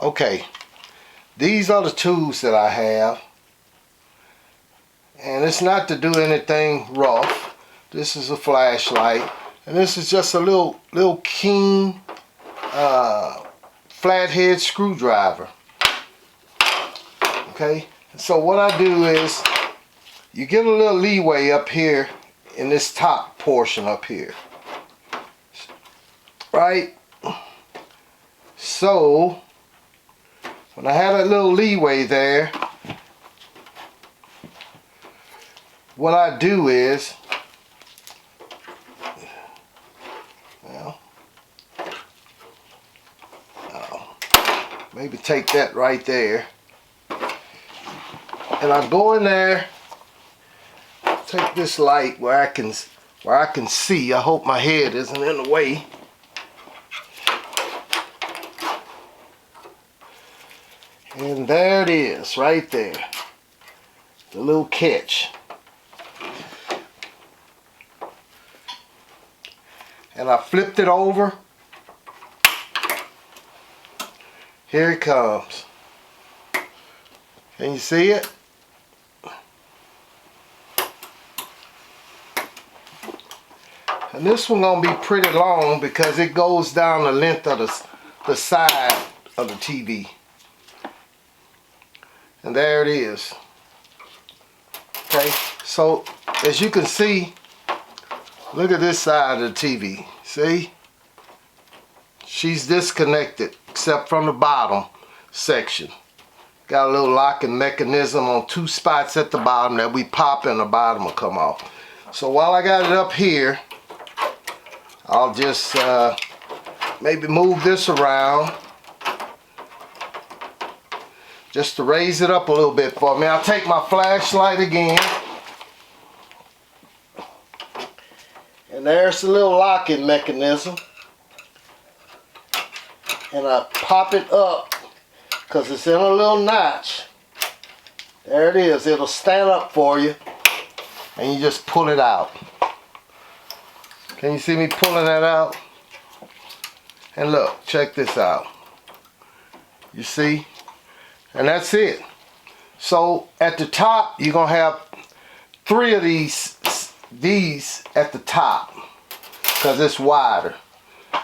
Okay, these are the tools that I have, and it's not to do anything rough. This is a flashlight, and this is just a little keen flathead screwdriver. Okay, so what I do is you get a little leeway up here in this top portion up here, right? So when I have a little leeway there, what I do is, well, maybe take that right there, and I go in there, take this light where I can see. I hope my head isn't in the way. And there it is, right there, the little catch. And I flipped it over. Here it comes. Can you see it? And this one gonna be pretty long because it goes down the length of the side of the TV. And there it is. Okay, so as you can see, look at this side of the TV. See? She's disconnected except from the bottom section. Got a little locking mechanism on two spots at the bottom that we pop and the bottom will come off. So while I got it up here, I'll just maybe move this around just to raise it up a little bit for me. I'll take my flashlight again. And there's the little locking mechanism. And I pop it up because it's in a little notch. There it is. It'll stand up for you. And you just pull it out. Can you see me pulling that out? And look, check this out. You see? And that's it. So at the top, you're going to have 3 of these at the top because it's wider.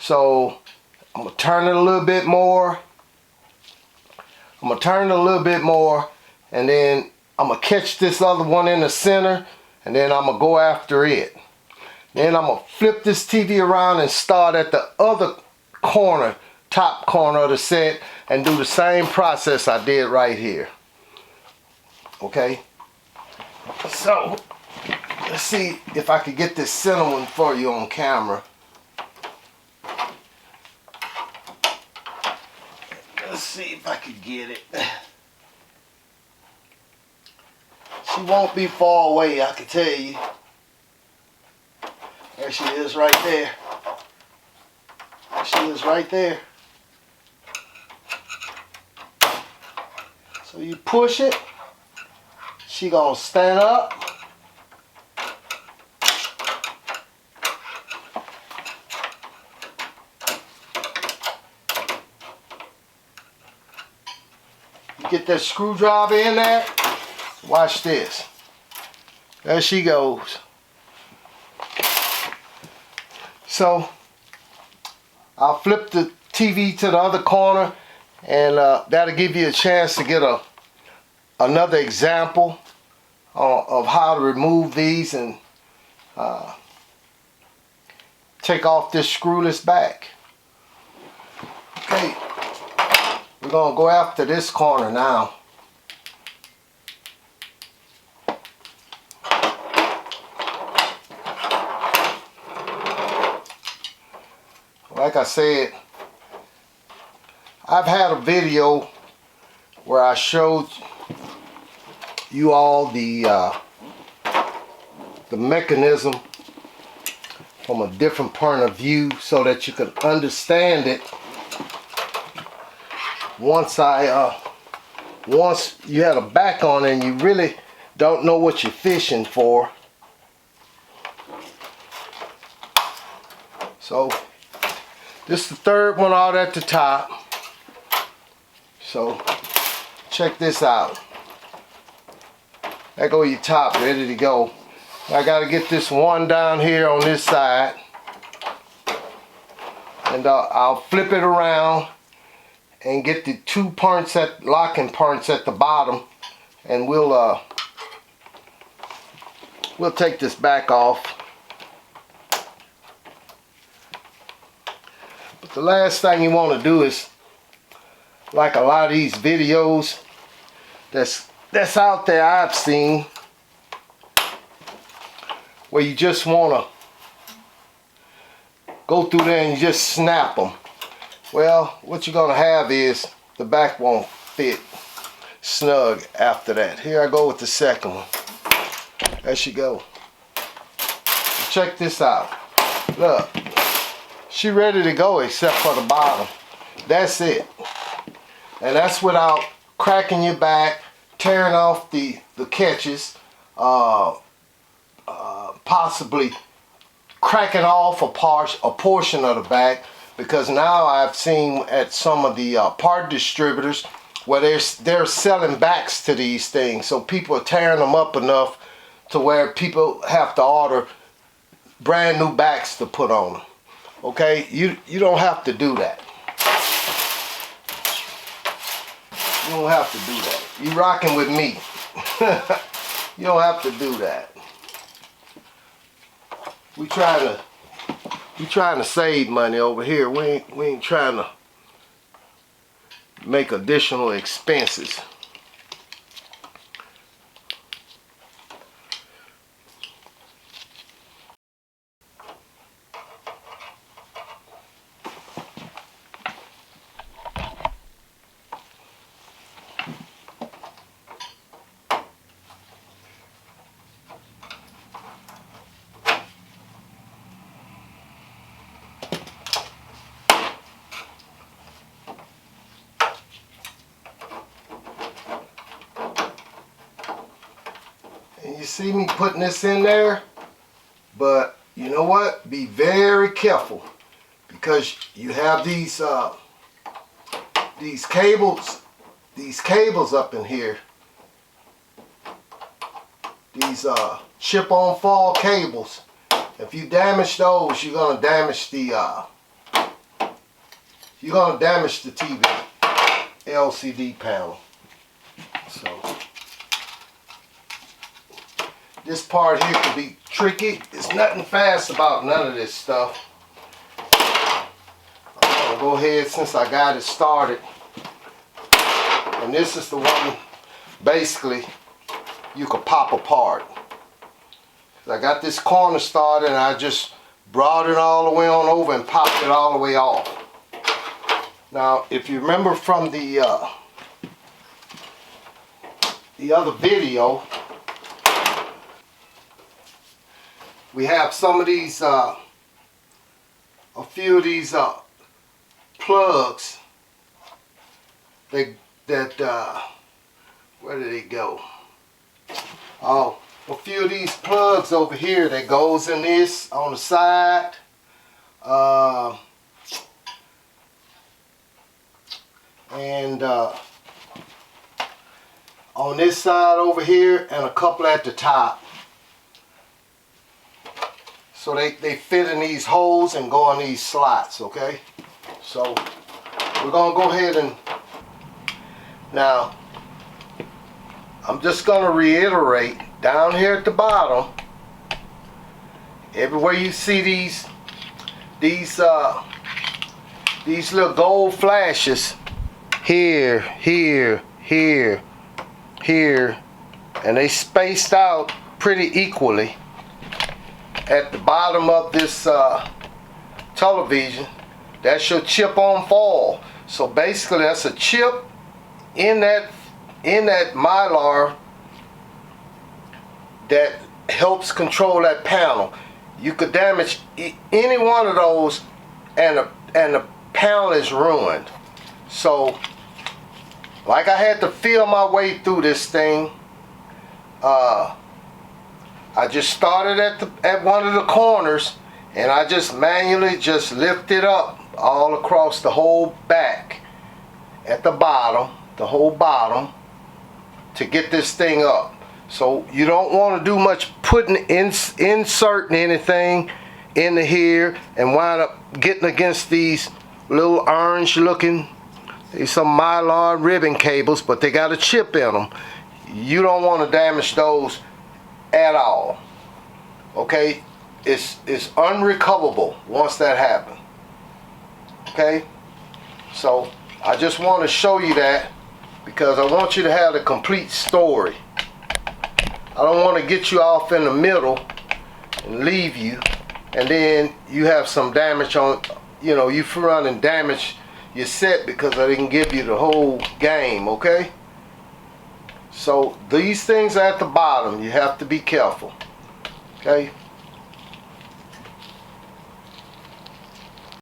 So I'm going to turn it a little bit more. I'm going to turn it a little bit more, and then I'm going to catch this other one in the center, and then I'm going to go after it. Then I'm going to flip this TV around and start at the other corner, top corner of the set, and do the same process I did right here. Okay? So, let's see if I can get this center one for you on camera. Let's see if I can get it. She won't be far away, I can tell you. There she is right there. There she is right there. So you push it, she gonna stand up. You get that screwdriver in there, watch this. There she goes. So I'll flip the TV to the other corner, and that'll give you a chance to get another example of how to remove these and take off this screwless back. Okay, we're gonna go after this corner now. Like I said, I've had a video where I showed you all the mechanism from a different point of view so that you can understand it once you had a back on and you really don't know what you're fishing for. So this is the third one out at the top. So check this out. There go your top, ready to go. I gotta get this one down here on this side, and I'll flip it around and get the two points at locking points at the bottom, and we'll take this back off. But the last thing you want to do is, like a lot of these videos that's out there I've seen, where you just want to go through there and you just snap them. Well, what you're gonna have is the back won't fit snug after that. Here I go with the second one. There she go. Check this out. Look, she ready to go except for the bottom. That's it. And that's without cracking your back, tearing off the catches, possibly cracking off a portion of the back, because now I've seen at some of the part distributors where they're selling backs to these things, so people are tearing them up enough to where people have to order brand new backs to put on them. Okay, you don't have to do that. You don't have to do that. You rocking with me. You don't have to do that. We trying to save money over here. We ain't trying to make additional expenses. And you see me putting this in there, but you know what? Be very careful, because you have these cables up in here. These chip-on fall cables. If you damage those, you're gonna damage the TV LCD panel. So this part here could be tricky. There's nothing fast about none of this stuff. I'm gonna go ahead, since I got it started. And this is the one basically you could pop apart. I got this corner started and I just brought it all the way on over and popped it all the way off. Now, if you remember from the other video, we have some of these, a few of these plugs that where did it go? Oh, a few of these plugs over here that goes in this on the side. And on this side over here, and a couple at the top. So they fit in these holes and go on these slots, okay? So we're gonna go ahead and, now I'm just gonna reiterate, down here at the bottom, everywhere you see these little gold flashes, here, here, here, here, and they spaced out pretty equally at the bottom of this television. That's your chip on fall. So basically that's a chip in that mylar that helps control that panel. You could damage any one of those and the panel is ruined. So like, I had to feel my way through this thing. I just started at one of the corners, and I just manually just lifted up all across the whole back, at the bottom, the whole bottom, to get this thing up. So you don't want to do much inserting anything into here and wind up getting against these little orange looking, these some mylar ribbon cables, but they got a chip in them. You don't want to damage those at all. Okay, it's unrecoverable once that happens. Okay, so I just want to show you that because I want you to have the complete story. I don't want to get you off in the middle and leave you, and then you have some damage on, you know, you run and damage your set because I didn't give you the whole game, okay? So these things are at the bottom. You have to be careful, okay?